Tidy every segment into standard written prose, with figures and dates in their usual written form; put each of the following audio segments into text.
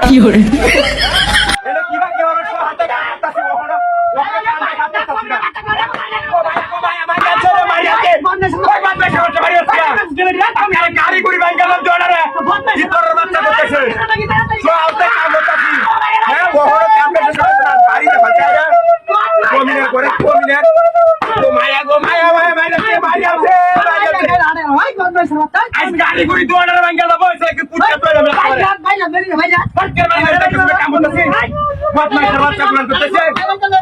কি hore এটা কি বা কি হবে হাতে কাটতাছি ওখানে ওখানে কাটতাছি না ও ভাই আমার কাছে রে মারিয়াতে ওই বাচ্চা সরতে মারিয়াছে আমি গাড়ি করে ব্যাংক গেলাম দৌড়ারে ভিতরের বাচ্চা বলতেছে চলতে কাম করতাছি হ্যাঁ ওখানে কাম করতে না গাড়িতে বাচ্চারা কমিনে করে কমিনে ও মায়া গো মায়া মারিয়াছে আজ গাড়ি করে দৌড়ারে ব্যাংক গেলাম বসে কি পুটকে তোলে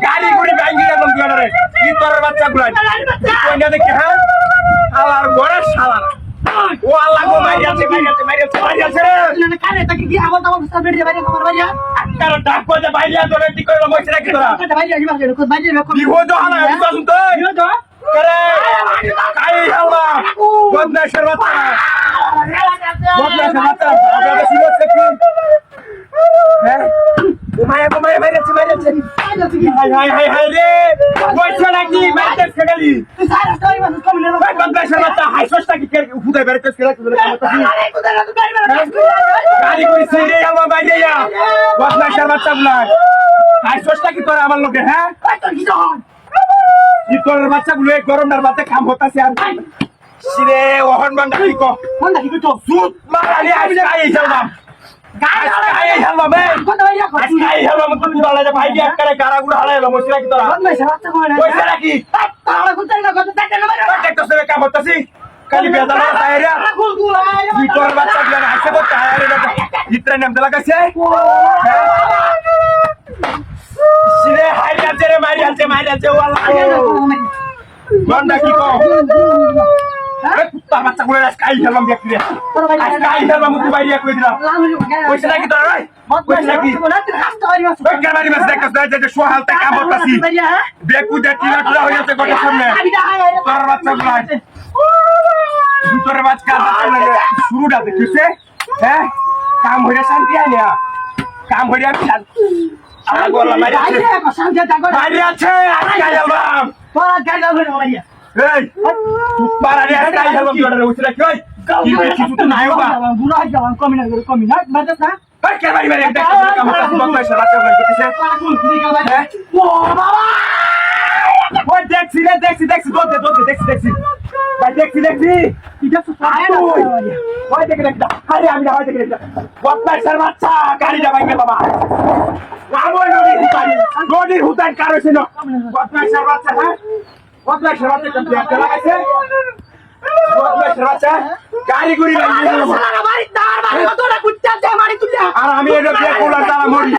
গাড়ি করে ব্যাংকে গেলাম দৌড়ারে ভিতরের বাচ্চাগুলো কোনটা দেখে হ্যাঁ আলার বড় শালা ও আল্লাহ গো মারিয়াছে কারণ ডাক করে বাইরে তোরে ঠিক করে বসে রাখি তোরা বিহদ হালা বুঝাস তো করে কাই হালা বদমাশের বাচ্চা আপনাদের শুনছে কি হ্যাঁ ঘুমায় মারিয়াছে হাই রে বসে নাকি মারতে ফেগালি ভাই বদমাশের বাচ্চা হাই সস্তা কি উঠে বের করে ফেলা গাড়ি করে ছিড়ে আমার বাইরে যা বদমাশের বাচ্চা গুলা হাই সস্তা কি তোরা আমার লোকে হ্যাঁ কি তোর বাচ্চা গুলো গরমটার বাচ্চা কাম হতাছে আর সিরে ওহন বান্দা কি কো সুত মারালি আমি আই যালাম গাই যালাম আই যালাম তো বলা যায় ভাই এক করে গারাগুলো হালাইলো মশলা কি তোরা কইছে নাকি তাহলে কোথায় না কত টাকা না দেখতো সবে কাম হতাছি কালি বেদানা তাইরা ভিতর বাচ্চা গুলো আছে তো তাইরা ভিতরে নাম দেলা কাছে সিরে হাই যাচ্ছে রে মারিয়াছে ওয়াল্লাহ বান্দা কি কো কুত্তা বাচ্চা গুলো আজকাই খেলাম দেখি রে আজকাই খেলাম তুই বাইরে কই দিলাম কইছ নাকি তোরা ভাই কইছ নাকি ওই গাড়ি বাস দেখছ যে সোহালতে কাম করতাছি বেকু দে টিলা টিলা হয়ে যাচ্ছে গোটা সামনে তোর বাচ্চা গুলো তোর বাচ্চা শুরুটা দেখিছে হ্যাঁ কাম হইরা শান্তি আনিয়া কাম হইরা আমি বললাম মারিয়াছে আজকাই খেলাম তোরা গাড়ি মারিয়া এই পারারে আজকাই খেলাম তোরা উঠে রাখ ওই কি বেশি তুই নাই বাবা বুড়া যাওয়ান কমিনা বাজে না ভাই কে বাড়ি বাড়ি একটা কাম করতে বদমাইশ রাতে বল করতেছে ও বাবা ওই দেখছি দেখছি ভাই দেখছি এটা তো ওই দেখে আরে আমি না দেখে বদমাইশের বাচ্চা গাড়িটা ভাঙে বাবা আমার নদীর হুতান কারো ছিল বদমাইশের বাচ্চা হ্যাঁ বদমাইশের বাচ্চা কত লাগাইছে বদমাইশের বাচ্চা গাড়ি গুড়ি ভাঙে আর আমি এটা দিয়ে কোলার তালা মরি